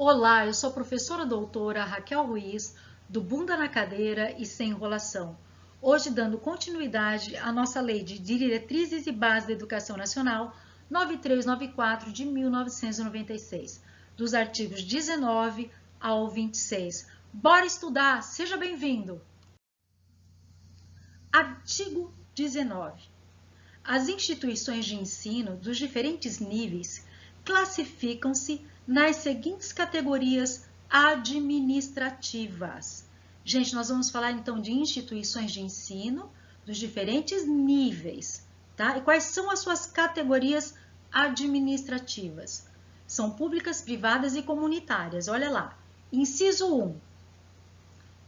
Olá, eu sou a professora doutora Raquel Ruiz, do Bunda na Cadeira e Sem Enrolação. Hoje, dando continuidade à nossa Lei de Diretrizes e Bases da Educação Nacional 9394 de 1996, dos artigos 19 ao 26. Bora estudar! Seja bem-vindo! Artigo 19. As instituições de ensino dos diferentes níveis classificam-se nas seguintes categorias administrativas. Gente, nós vamos falar então de instituições de ensino dos diferentes níveis, tá? E quais são as suas categorias administrativas? São públicas, privadas e comunitárias. Olha lá. Inciso 1.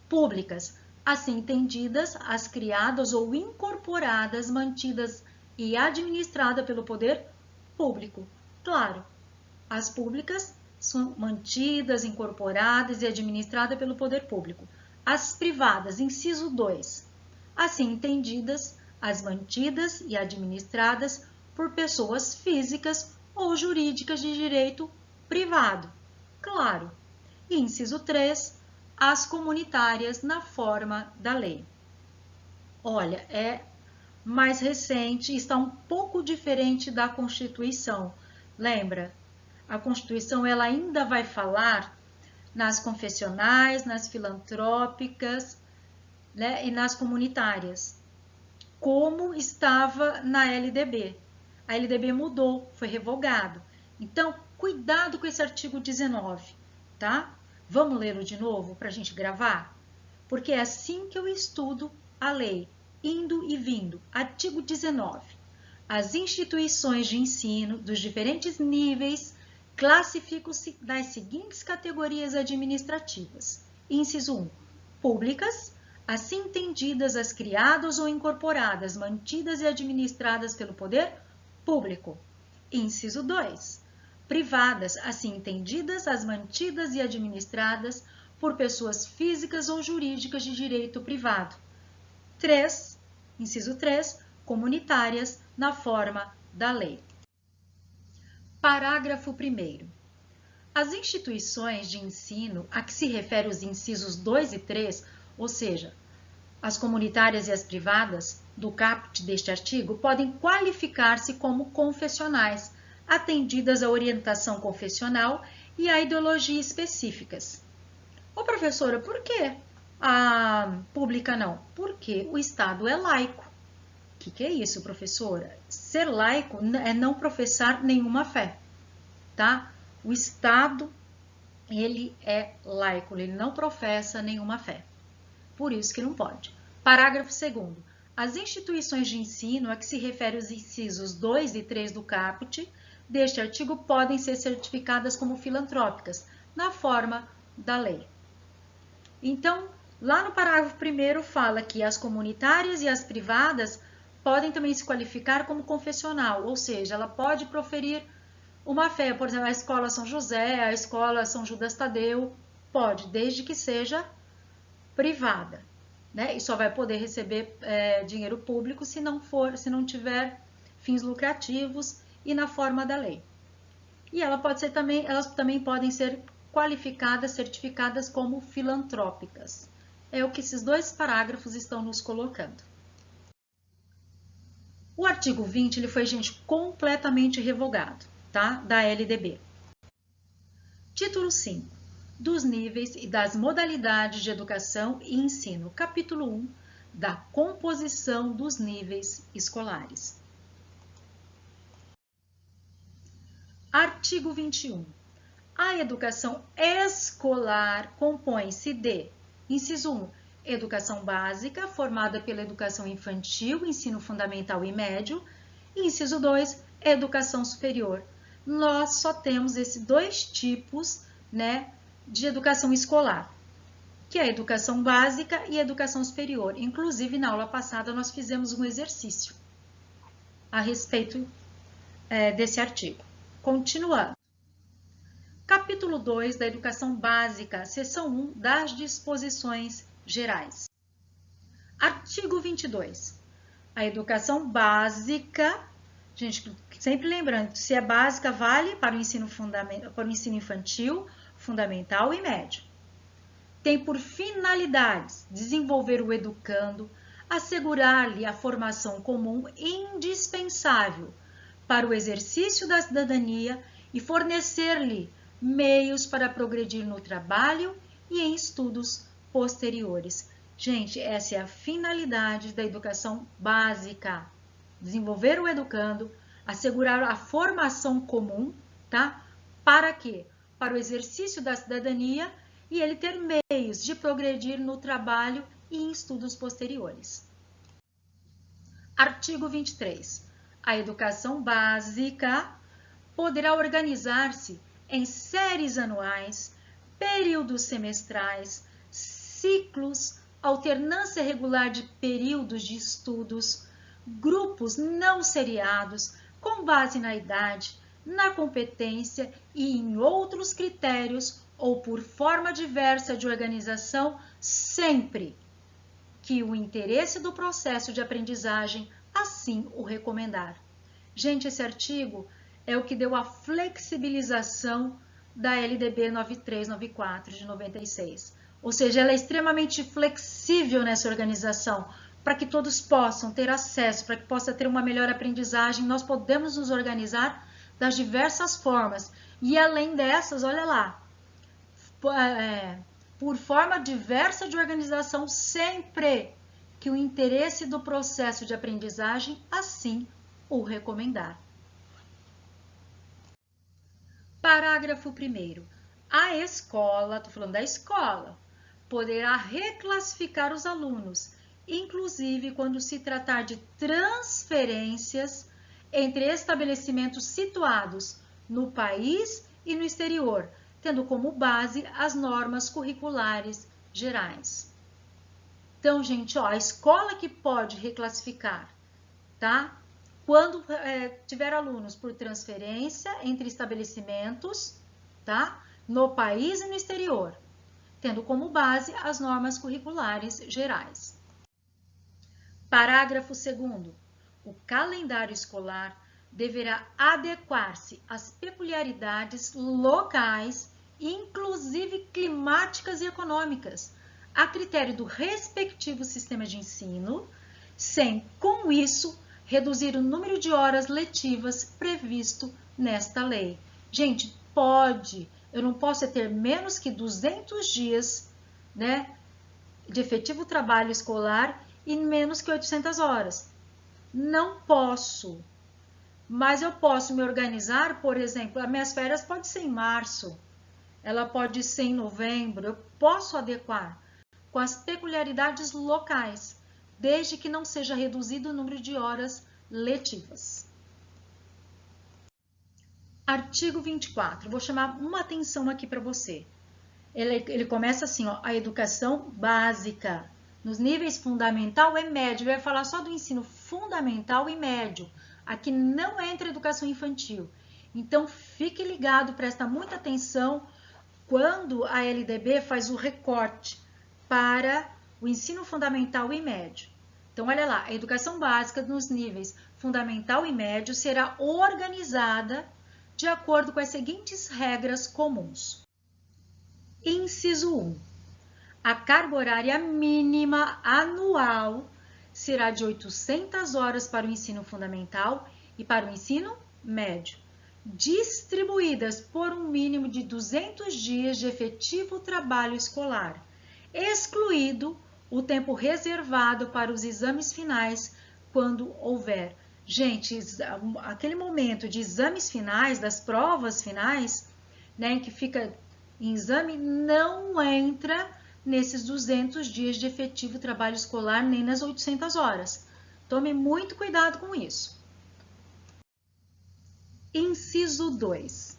Públicas, assim entendidas, as criadas ou incorporadas, mantidas e administradas pelo poder público. Claro, as públicas são mantidas, incorporadas e administradas pelo poder público. As privadas, inciso 2, assim entendidas, as mantidas e administradas por pessoas físicas ou jurídicas de direito privado. Claro. E inciso 3, as comunitárias na forma da lei. Olha, é mais recente, está um pouco diferente da Constituição. Lembra? A Constituição ela ainda vai falar nas confessionais, nas filantrópicas, né, e nas comunitárias, como estava na LDB. A LDB mudou, foi revogado. Então, cuidado com esse artigo 19, tá? Vamos lê-lo de novo para a gente gravar? Porque é assim que eu estudo a lei, indo e vindo. Artigo 19. As instituições de ensino dos diferentes níveis classificam-se nas seguintes categorias administrativas. Inciso 1. Públicas, assim entendidas as criadas ou incorporadas, mantidas e administradas pelo poder público. Inciso 2. Privadas, assim entendidas as mantidas e administradas por pessoas físicas ou jurídicas de direito privado. 3. Inciso 3. Comunitárias, na forma da lei. Parágrafo 1º. As instituições de ensino a que se refere os incisos 2 e 3, ou seja, as comunitárias e as privadas, do caput deste artigo, podem qualificar-se como confessionais, atendidas à orientação confessional e à ideologia específicas. Ô professora, por que a pública não? Porque o Estado é laico. O que é isso, professora? Ser laico é não professar nenhuma fé, tá? O Estado, ele é laico, ele não professa nenhuma fé. Por isso que não pode. Parágrafo 2º. As instituições de ensino a que se refere os incisos 2 e 3 do caput deste artigo podem ser certificadas como filantrópicas, na forma da lei. Então, lá no parágrafo 1º fala que as comunitárias e as privadas podem também se qualificar como confessional, ou seja, ela pode proferir uma fé, por exemplo, a escola São José, a escola São Judas Tadeu, pode, desde que seja privada, né? E só vai poder receber dinheiro público se não tiver fins lucrativos e na forma da lei. E elas também podem ser qualificadas, certificadas como filantrópicas. É o que esses dois parágrafos estão nos colocando. O artigo 20 ele foi, gente, completamente revogado, tá? Da LDB. Título 5. Dos níveis e das modalidades de educação e ensino. Capítulo 1. Da composição dos níveis escolares. Artigo 21. A educação escolar compõe-se de, inciso 1, educação básica, formada pela educação infantil, ensino fundamental e médio. E inciso 2, educação superior. Nós só temos esses dois tipos, né, de educação escolar, que é a educação básica e a educação superior. Inclusive, na aula passada, nós fizemos um exercício a respeito desse artigo. Continuando. Capítulo 2 da Educação Básica, seção 1 das disposições gerais. Artigo 22. A educação básica Gente, sempre lembrando, se é básica, vale para o ensino infantil, fundamental e médio. Tem por finalidades desenvolver o educando, assegurar-lhe a formação comum indispensável para o exercício da cidadania e fornecer-lhe meios para progredir no trabalho e em estudos posteriores. Gente, essa é a finalidade da educação básica. Desenvolver o educando, assegurar a formação comum, tá? Para quê? Para o exercício da cidadania e ele ter meios de progredir no trabalho e em estudos posteriores. Artigo 23. A educação básica poderá organizar-se em séries anuais, períodos semestrais, ciclos, alternância regular de períodos de estudos, grupos não seriados, com base na idade, na competência e em outros critérios ou por forma diversa de organização, sempre que o interesse do processo de aprendizagem assim o recomendar. Gente, esse artigo é o que deu a flexibilização da LDB 9394 de 96. Ou seja, ela é extremamente flexível nessa organização, para que todos possam ter acesso, para que possa ter uma melhor aprendizagem. Nós podemos nos organizar das diversas formas. E além dessas, olha lá, por forma diversa de organização, sempre que o interesse do processo de aprendizagem assim o recomendar. Parágrafo 1º. A escola, estou falando da escola, poderá reclassificar os alunos, inclusive quando se tratar de transferências entre estabelecimentos situados no país e no exterior, tendo como base as normas curriculares gerais. Então, gente, ó, a escola que pode reclassificar, tá? Quando tiver alunos por transferência entre estabelecimentos, tá? No país e no exterior, tendo como base as normas curriculares gerais. Parágrafo 2º. O calendário escolar deverá adequar-se às peculiaridades locais, inclusive climáticas e econômicas, a critério do respectivo sistema de ensino, sem, com isso, reduzir o número de horas letivas previsto nesta lei. Gente, pode, eu não posso ter menos que 200 dias, né, de efetivo trabalho escolar e menos que 800 horas. Não posso, mas eu posso me organizar, por exemplo, as minhas férias pode ser em março, ela pode ser em novembro, eu posso adequar com as peculiaridades locais, desde que não seja reduzido o número de horas letivas. Artigo 24, vou chamar uma atenção aqui para você. Ele começa assim, ó, a educação básica, nos níveis fundamental e médio, vai falar só do ensino fundamental e médio, aqui não entra educação infantil. Então, fique ligado, presta muita atenção quando a LDB faz o recorte para o ensino fundamental e médio. Então, olha lá, a educação básica nos níveis fundamental e médio será organizada de acordo com as seguintes regras comuns. Inciso 1. A carga horária mínima anual será de 800 horas para o ensino fundamental e para o ensino médio, distribuídas por um mínimo de 200 dias de efetivo trabalho escolar, excluído o tempo reservado para os exames finais, quando houver. Gente, aquele momento de exames finais, das provas finais, né, que fica em exame, não entra nesses 200 dias de efetivo trabalho escolar, nem nas 800 horas. Tome muito cuidado com isso. Inciso 2.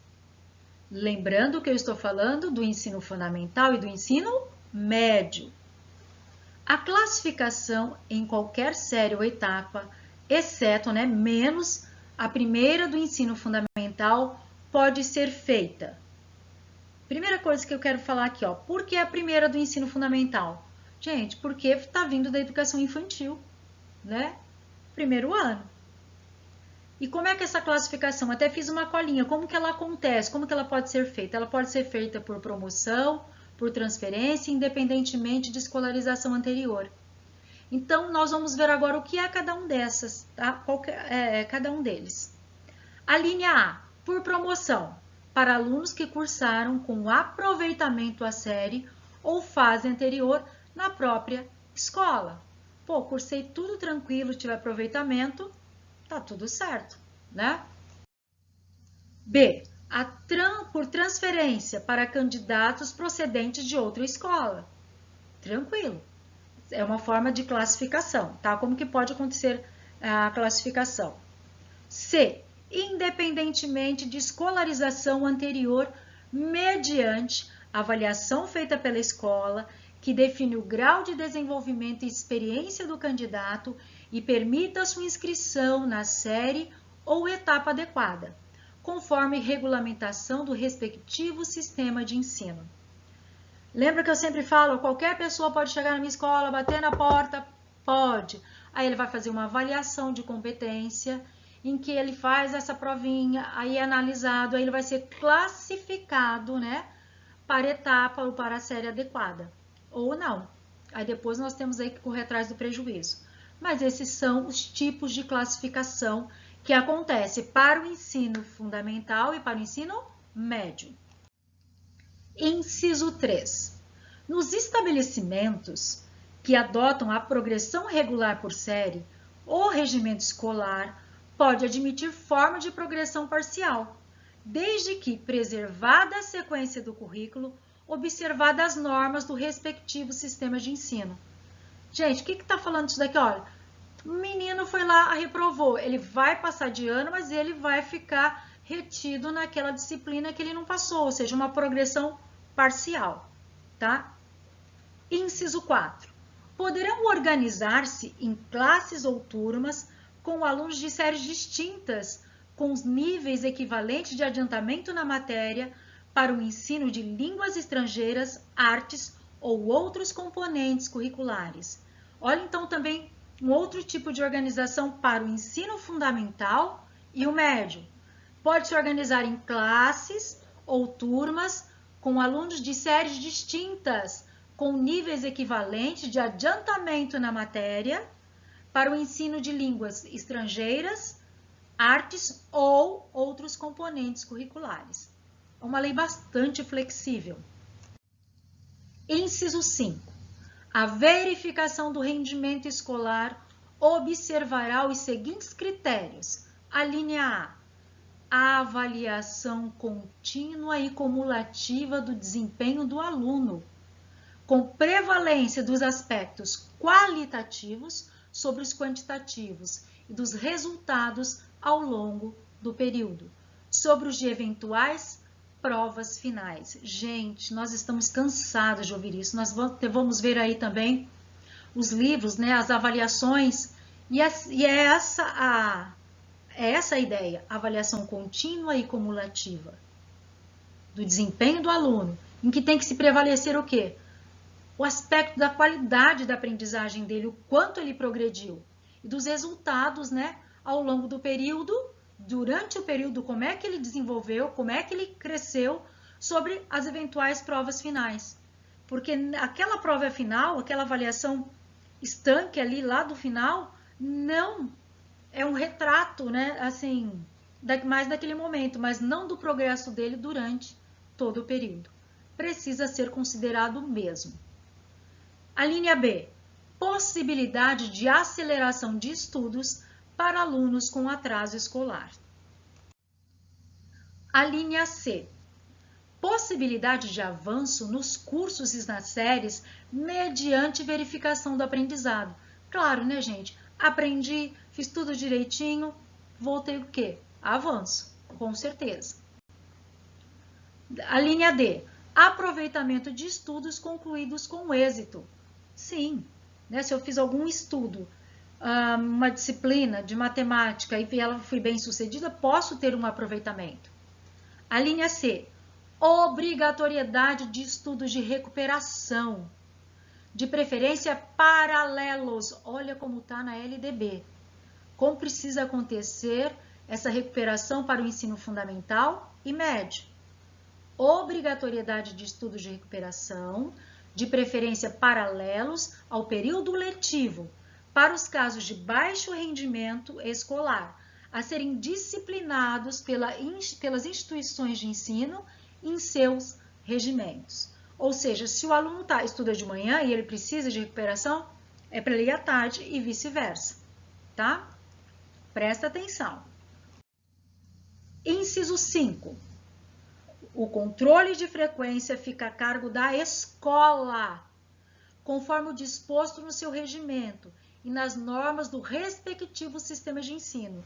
Lembrando que eu estou falando do ensino fundamental e do ensino médio. A classificação em qualquer série ou etapa, exceto, né, menos a primeira do ensino fundamental, pode ser feita. Primeira coisa que eu quero falar aqui, ó, por que a primeira do ensino fundamental? Gente, porque está vindo da educação infantil, né? Primeiro ano. E como é que essa classificação? Até fiz uma colinha. Como que ela acontece? Como que ela pode ser feita? Ela pode ser feita por promoção, por transferência, independentemente de escolarização anterior. Então, nós vamos ver agora o que é cada um dessas, tá? Cada um deles. A linha A, por promoção, para alunos que cursaram com aproveitamento à série ou fase anterior na própria escola. Pô, cursei tudo tranquilo, tive aproveitamento, tá tudo certo, né? B, por transferência para candidatos procedentes de outra escola. Tranquilo. É uma forma de classificação, tá? Como que pode acontecer a classificação? C, independentemente de escolarização anterior, mediante avaliação feita pela escola, que define o grau de desenvolvimento e experiência do candidato e permita sua inscrição na série ou etapa adequada, conforme regulamentação do respectivo sistema de ensino. Lembra que eu sempre falo, qualquer pessoa pode chegar na minha escola, bater na porta? Pode. Aí ele vai fazer uma avaliação de competência, em que ele faz essa provinha, aí é analisado, aí ele vai ser classificado, né, para etapa ou para a série adequada, ou não. Aí depois nós temos aí que correr atrás do prejuízo. Mas esses são os tipos de classificação que acontece para o ensino fundamental e para o ensino médio. Inciso 3. Nos estabelecimentos que adotam a progressão regular por série, o regimento escolar pode admitir forma de progressão parcial, desde que, preservada a sequência do currículo, observadas as normas do respectivo sistema de ensino. Gente, o que está falando isso daqui? Olha, o menino foi lá, reprovou, ele vai passar de ano, mas ele vai ficar retido naquela disciplina que ele não passou, ou seja, uma progressão parcial, tá? Inciso 4. Poderão organizar-se em classes ou turmas com alunos de séries distintas, com os níveis equivalentes de adiantamento na matéria para o ensino de línguas estrangeiras, artes ou outros componentes curriculares. Olha então também um outro tipo de organização para o ensino fundamental e o médio. Pode se organizar em classes ou turmas com alunos de séries distintas, com níveis equivalentes de adiantamento na matéria para o ensino de línguas estrangeiras, artes ou outros componentes curriculares. É uma lei bastante flexível. Inciso 5. A verificação do rendimento escolar observará os seguintes critérios. A linha A. A avaliação contínua e cumulativa do desempenho do aluno, com prevalência dos aspectos qualitativos sobre os quantitativos e dos resultados ao longo do período, sobre os de eventuais provas finais. Gente, nós estamos cansados de ouvir isso. Nós vamos ver aí também os livros, né, as avaliações, e é essa a ideia, avaliação contínua e cumulativa do desempenho do aluno, em que tem que se prevalecer o quê? O aspecto da qualidade da aprendizagem dele, o quanto ele progrediu, e dos resultados, né, ao longo do período, durante o período, como é que ele desenvolveu, como é que ele cresceu sobre as eventuais provas finais. Porque aquela prova final, aquela avaliação estanque ali lá do final, não é um retrato, né, assim, mais daquele momento, mas não do progresso dele durante todo o período. Precisa ser considerado mesmo. A linha B, possibilidade de aceleração de estudos para alunos com atraso escolar. A linha C, possibilidade de avanço nos cursos e nas séries mediante verificação do aprendizado. Claro, né, gente? Aprendi, fiz tudo direitinho, vou ter o quê? Avanço, com certeza. A linha D, aproveitamento de estudos concluídos com êxito. Sim, né? Se eu fiz algum estudo, uma disciplina de matemática e ela foi bem sucedida, posso ter um aproveitamento. A linha C, obrigatoriedade de estudos de recuperação, de preferência paralelos. Olha como está na LDB. Como precisa acontecer essa recuperação para o ensino fundamental e médio. Obrigatoriedade de estudos de recuperação, de preferência paralelos ao período letivo, para os casos de baixo rendimento escolar, a serem disciplinados pelas instituições de ensino em seus regimentos. Ou seja, se o aluno estuda de manhã e ele precisa de recuperação, é para ele ir à tarde e vice-versa, tá? Presta atenção. Inciso 5. O controle de frequência fica a cargo da escola, conforme o disposto no seu regimento e nas normas do respectivo sistema de ensino.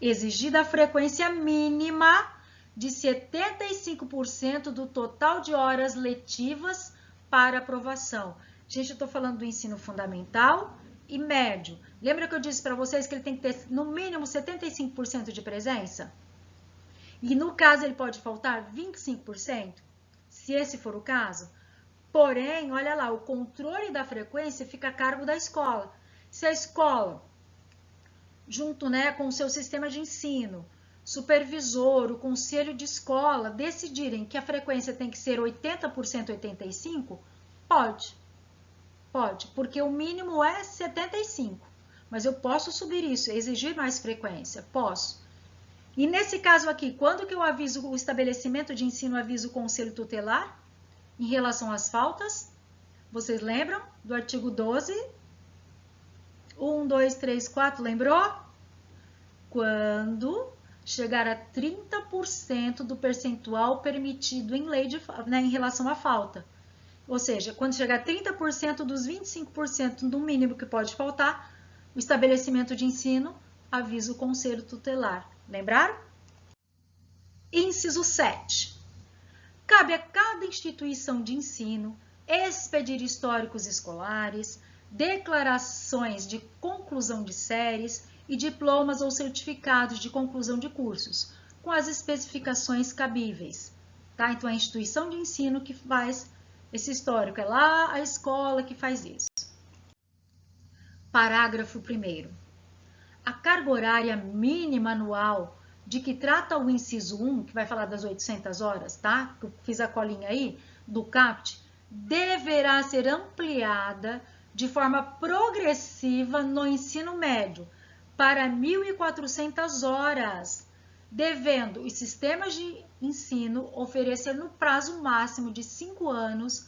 Exigida a frequência mínima de 75% do total de horas letivas para aprovação. Gente, eu estou falando do ensino fundamental e médio. Lembra que eu disse para vocês que ele tem que ter no mínimo 75% de presença? E no caso ele pode faltar 25%, se esse for o caso. Porém, olha lá, o controle da frequência fica a cargo da escola. Se a escola, junto, né, com o seu sistema de ensino, supervisor, o conselho de escola, decidirem que a frequência tem que ser 80%, 85%, pode. Pode, porque o mínimo é 75%. Mas eu posso subir isso, exigir mais frequência, posso. E nesse caso aqui, quando que eu aviso o estabelecimento de ensino, aviso o conselho tutelar em relação às faltas? Vocês lembram do artigo 12? 1, 2, 3, 4, lembrou? Quando chegar a 30% do percentual permitido em lei em relação à falta. Ou seja, quando chegar a 30% dos 25% do mínimo que pode faltar, o estabelecimento de ensino avisa o conselho tutelar. Lembraram? Inciso 7. Cabe a cada instituição de ensino expedir históricos escolares, declarações de conclusão de séries e diplomas ou certificados de conclusão de cursos, com as especificações cabíveis. Tá? Então, é a instituição de ensino que faz esse histórico, é lá a escola que faz isso. Parágrafo 1º. A carga horária mínima anual de que trata o inciso 1, que vai falar das 800 horas, tá? Eu fiz a colinha aí, do CAPT, deverá ser ampliada de forma progressiva no ensino médio para 1.400 horas, devendo os sistemas de ensino oferecer no prazo máximo de 5 anos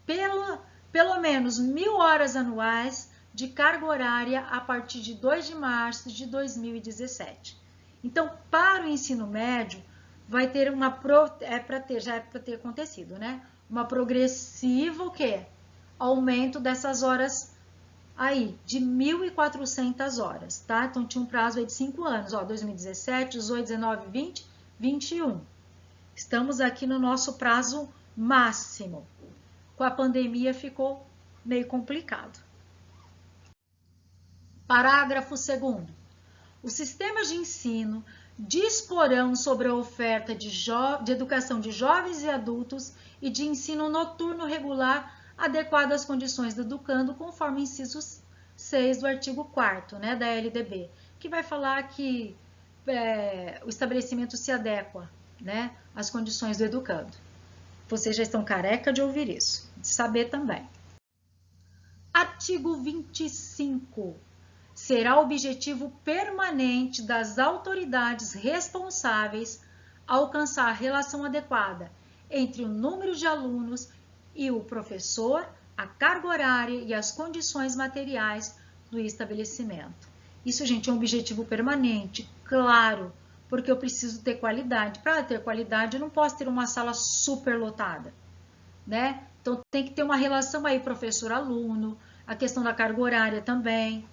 pelo menos 1.000 horas anuais de carga horária a partir de 2 de março de 2017. Então, para o ensino médio, vai ter já é para ter acontecido, né? Uma progressiva, o quê? Aumento dessas horas aí, de 1.400 horas, tá? Então, tinha um prazo aí de 5 anos, ó, 2017, 18, 19, 20, 21. Estamos aqui no nosso prazo máximo. Com a pandemia ficou meio complicado. Parágrafo 2º. Os sistemas de ensino disporão sobre a oferta de educação de jovens e adultos e de ensino noturno regular adequado às condições do educando, conforme o inciso 6 do artigo 4º, né, da LDB, que vai falar que o estabelecimento se adequa, né, às condições do educando. Vocês já estão careca de ouvir isso, de saber também. Artigo 25. Será objetivo permanente das autoridades responsáveis alcançar a relação adequada entre o número de alunos e o professor, a carga horária e as condições materiais do estabelecimento. Isso, gente, é um objetivo permanente, claro, porque eu preciso ter qualidade. Para ter qualidade, eu não posso ter uma sala super lotada, né? Então, tem que ter uma relação aí professor-aluno, a questão da carga horária também,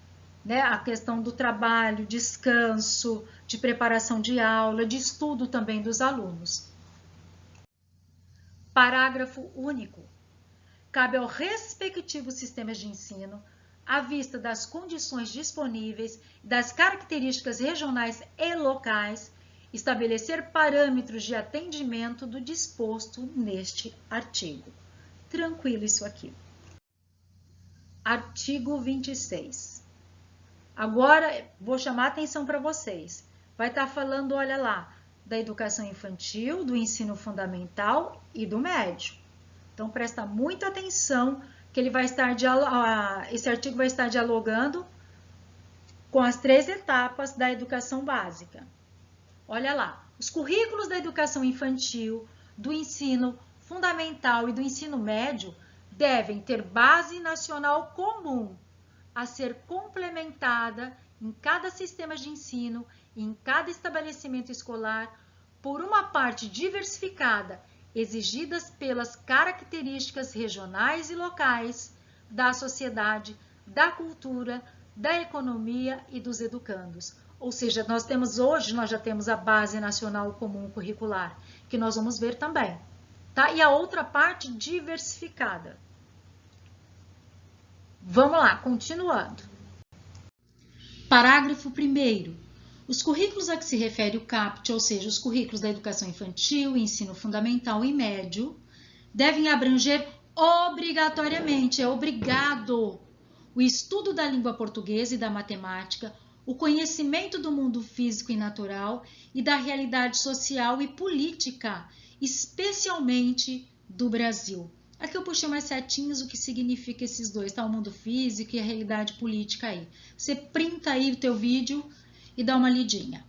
né? A questão do trabalho, descanso, de preparação de aula, de estudo também dos alunos. Parágrafo único. Cabe ao respectivo sistema de ensino, à vista das condições disponíveis e das características regionais e locais, estabelecer parâmetros de atendimento do disposto neste artigo. Tranquilo isso aqui. Artigo 26. Agora, vou chamar a atenção para vocês. vai estar falando, olha lá, da educação infantil, do ensino fundamental e do médio. Então, presta muita atenção que ele vai estar esse artigo vai estar dialogando com as 3 etapas da educação básica. Olha lá, os currículos da educação infantil, do ensino fundamental e do ensino médio devem ter base nacional comum, a ser complementada em cada sistema de ensino e em cada estabelecimento escolar por uma parte diversificada, exigidas pelas características regionais e locais da sociedade, da cultura, da economia e dos educandos. Ou seja, nós já temos a base nacional comum curricular, que nós vamos ver também, tá? E a outra parte diversificada. Vamos lá, continuando. Parágrafo 1º. Os currículos a que se refere o CAPT, ou seja, os currículos da educação infantil, ensino fundamental e médio, devem abranger obrigatoriamente, é obrigado, o estudo da língua portuguesa e da matemática, o conhecimento do mundo físico e natural e da realidade social e política, especialmente do Brasil. Aqui eu puxei umas setinhas o que significa esses dois, tá? O mundo físico e a realidade política aí. Você printa aí o teu vídeo e dá uma lidinha.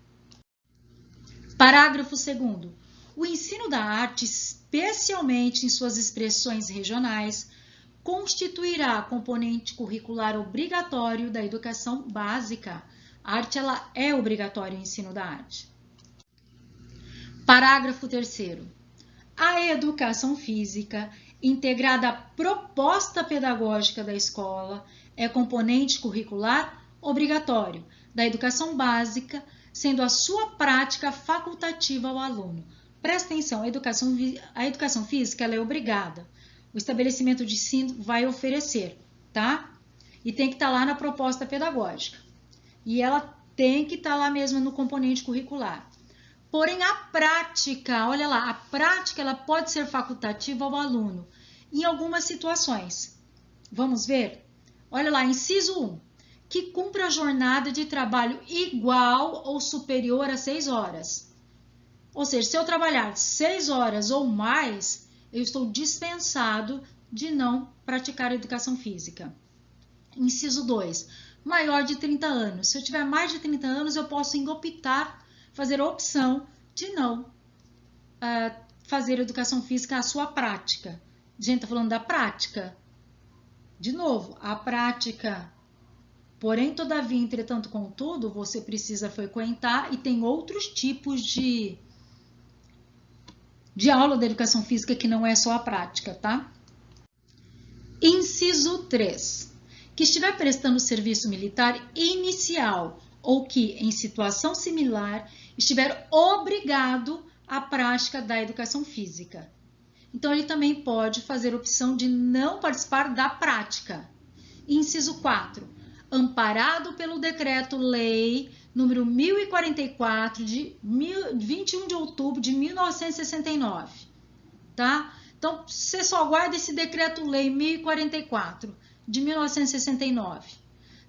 Parágrafo 2º. O ensino da arte, especialmente em suas expressões regionais, constituirá componente curricular obrigatório da educação básica. A arte ela é obrigatória, o ensino da arte. Parágrafo 3º. A educação física, integrada à proposta pedagógica da escola, é componente curricular obrigatório da educação básica, sendo a sua prática facultativa ao aluno. Presta atenção, a educação física ela é obrigada. O estabelecimento de ensino vai oferecer, tá? E tem que estar lá na proposta pedagógica. E ela tem que estar lá mesmo no componente curricular. Porém, a prática, olha lá, a prática ela pode ser facultativa ao aluno em algumas situações. Vamos ver? Olha lá, inciso 1. Que cumpra a jornada de trabalho igual ou superior a 6 horas. Ou seja, se eu trabalhar 6 horas ou mais, eu estou dispensado de não praticar a educação física. Inciso 2. Maior de 30 anos. Se eu tiver mais de 30 anos, eu posso fazer a opção de não fazer educação física a sua prática. Gente, tá falando da prática? De novo, a prática. Porém, todavia, entretanto, contudo, você precisa frequentar e tem outros tipos de aula da educação física que não é só a prática, tá? Inciso 3. Que estiver prestando serviço militar inicial ou que, em situação similar, estiver obrigado à prática da educação física. Então, ele também pode fazer opção de não participar da prática. Inciso 4. Amparado pelo Decreto-Lei número 1044, de 21 de outubro de 1969. Tá? Então, você só guarda esse Decreto-Lei 1044, de 1969.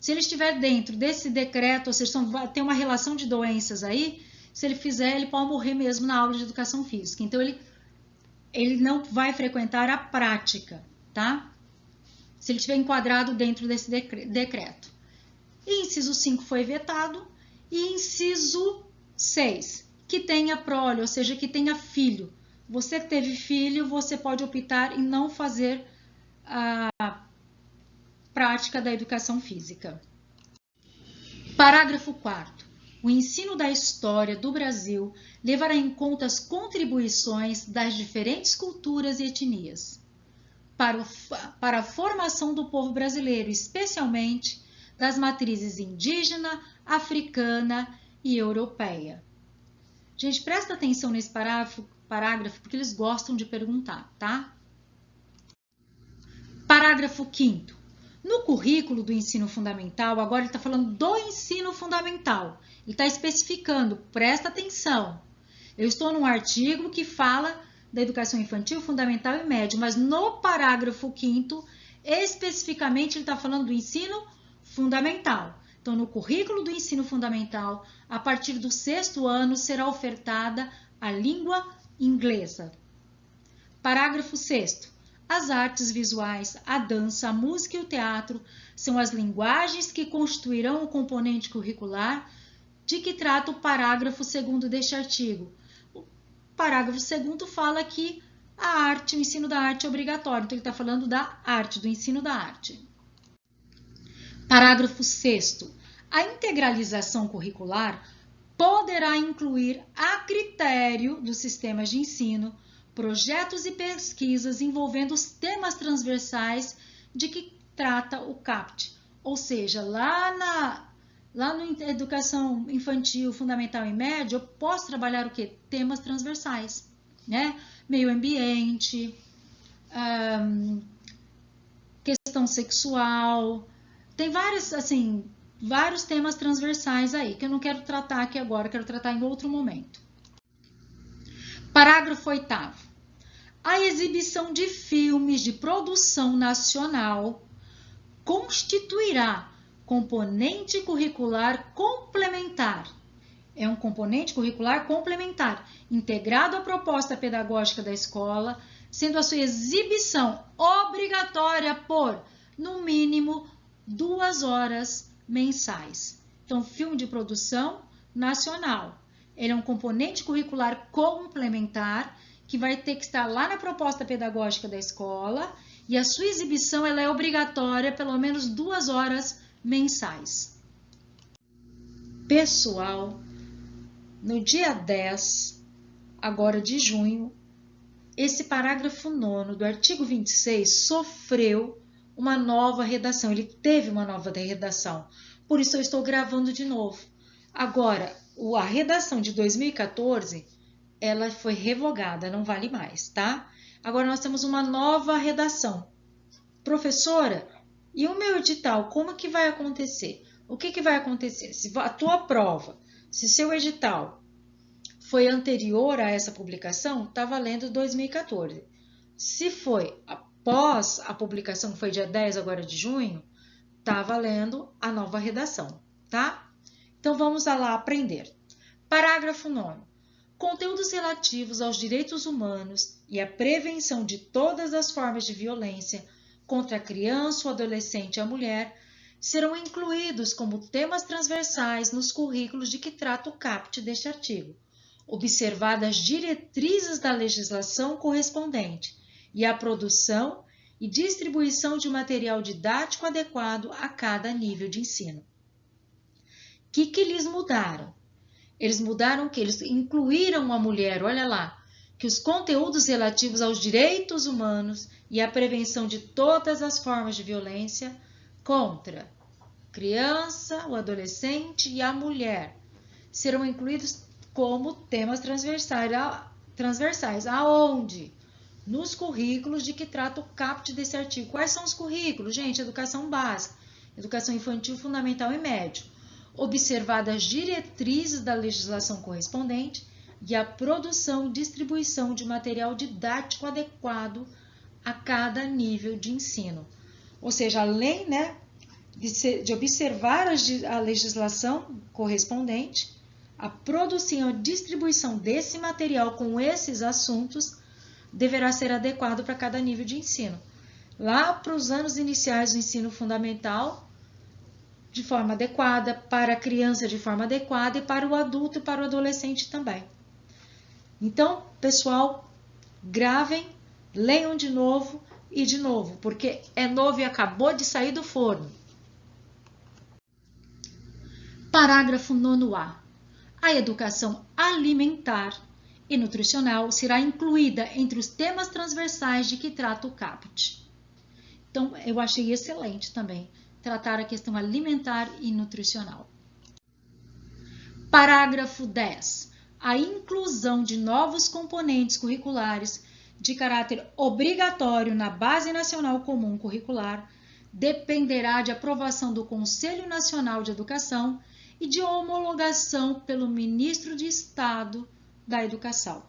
Se ele estiver dentro desse decreto, ou seja, tem uma relação de doenças aí, se ele fizer, ele pode morrer mesmo na aula de educação física. Então, ele não vai frequentar a prática, tá? Se ele estiver enquadrado dentro desse decreto. E inciso 5 foi vetado. E inciso 6, que tenha prole, ou seja, que tenha filho. Você que teve filho, você pode optar em não fazer a prática da educação física. Parágrafo 4º. O ensino da história do Brasil levará em conta as contribuições das diferentes culturas e etnias para a formação do povo brasileiro, especialmente das matrizes indígena, africana e europeia. Gente, presta atenção nesse parágrafo porque eles gostam de perguntar, tá? Parágrafo 5º. No currículo do ensino fundamental, agora ele está falando do ensino fundamental. Ele está especificando, presta atenção. Eu estou num artigo que fala da educação infantil, fundamental e médio, mas no parágrafo 5º, especificamente, ele está falando do ensino fundamental. Então, no currículo do ensino fundamental, a partir do 6º ano, será ofertada a língua inglesa. Parágrafo 6º. As artes visuais, a dança, a música e o teatro são as linguagens que constituirão o componente curricular de que trata o parágrafo 2º deste artigo. O parágrafo 2º fala que a arte, o ensino da arte é obrigatório, então ele está falando da arte, do ensino da arte. Parágrafo 6º. A integralização curricular poderá incluir, a critério dos sistemas de ensino, projetos e pesquisas envolvendo os temas transversais de que trata o CAPT. Ou seja, lá na educação infantil, fundamental e média, eu posso trabalhar o quê? Temas transversais, né? Meio ambiente, questão sexual, tem vários temas transversais aí, que eu não quero tratar aqui agora, quero tratar em outro momento. Parágrafo 8º. A exibição de filmes de produção nacional constituirá componente curricular complementar. É um componente curricular complementar, integrado à proposta pedagógica da escola, sendo a sua exibição obrigatória por, no mínimo, 2 horas mensais. Então, filme de produção nacional. Ele é um componente curricular complementar que vai ter que estar lá na proposta pedagógica da escola e a sua exibição ela é obrigatória pelo menos 2 horas mensais. Pessoal, no dia 10, agora de junho, esse parágrafo 9º do artigo 26 sofreu uma nova redação, ele teve uma nova redação, por isso eu estou gravando de novo. Agora, a redação de 2014, ela foi revogada, não vale mais, tá? Agora nós temos uma nova redação. Professora, e o meu edital, como que vai acontecer? O que vai acontecer? Se a tua prova, se seu edital foi anterior a essa publicação, está valendo 2014. Se foi após a publicação, que foi dia 10 agora de junho, está valendo a nova redação, tá? Então, vamos lá aprender. Parágrafo 9º. Conteúdos relativos aos direitos humanos e à prevenção de todas as formas de violência contra a criança, o adolescente e a mulher serão incluídos como temas transversais nos currículos de que trata o CAPT deste artigo, observadas as diretrizes da legislação correspondente e a produção e distribuição de material didático adequado a cada nível de ensino. O que eles mudaram? Eles mudaram que eles incluíram a mulher, olha lá, que os conteúdos relativos aos direitos humanos e à prevenção de todas as formas de violência contra a criança, o adolescente e a mulher serão incluídos como temas transversais. Aonde? Nos currículos de que trata o CAPT desse artigo. Quais são os currículos? Gente, educação básica, educação infantil, fundamental e médio. Observadas as diretrizes da legislação correspondente e a produção e distribuição de material didático adequado a cada nível de ensino. Ou seja, além de observar a legislação correspondente, a produção e a distribuição desse material com esses assuntos deverá ser adequado para cada nível de ensino. Lá para os anos iniciais do ensino fundamental, de forma adequada, para a criança de forma adequada e para o adulto e para o adolescente também. Então, pessoal, gravem, leiam de novo, porque é novo e acabou de sair do forno. Parágrafo 9º. A educação alimentar e nutricional será incluída entre os temas transversais de que trata o CAPT. Então, eu achei excelente também tratar a questão alimentar e nutricional. Parágrafo 10. A inclusão de novos componentes curriculares de caráter obrigatório na Base Nacional Comum Curricular dependerá de aprovação do Conselho Nacional de Educação e de homologação pelo Ministro de Estado da Educação.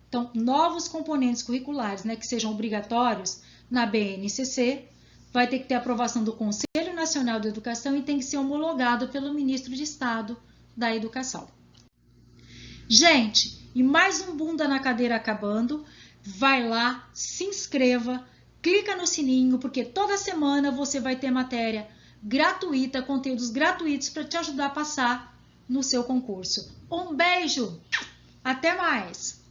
Então, novos componentes curriculares, que sejam obrigatórios na BNCC, vai ter que ter aprovação do Conselho Nacional de Educação e tem que ser homologado pelo Ministro de Estado da Educação. Gente, e mais um Bunda na Cadeira acabando. Vai lá, se inscreva, clica no sininho, porque toda semana você vai ter matéria gratuita, conteúdos gratuitos para te ajudar a passar no seu concurso. Um beijo, até mais!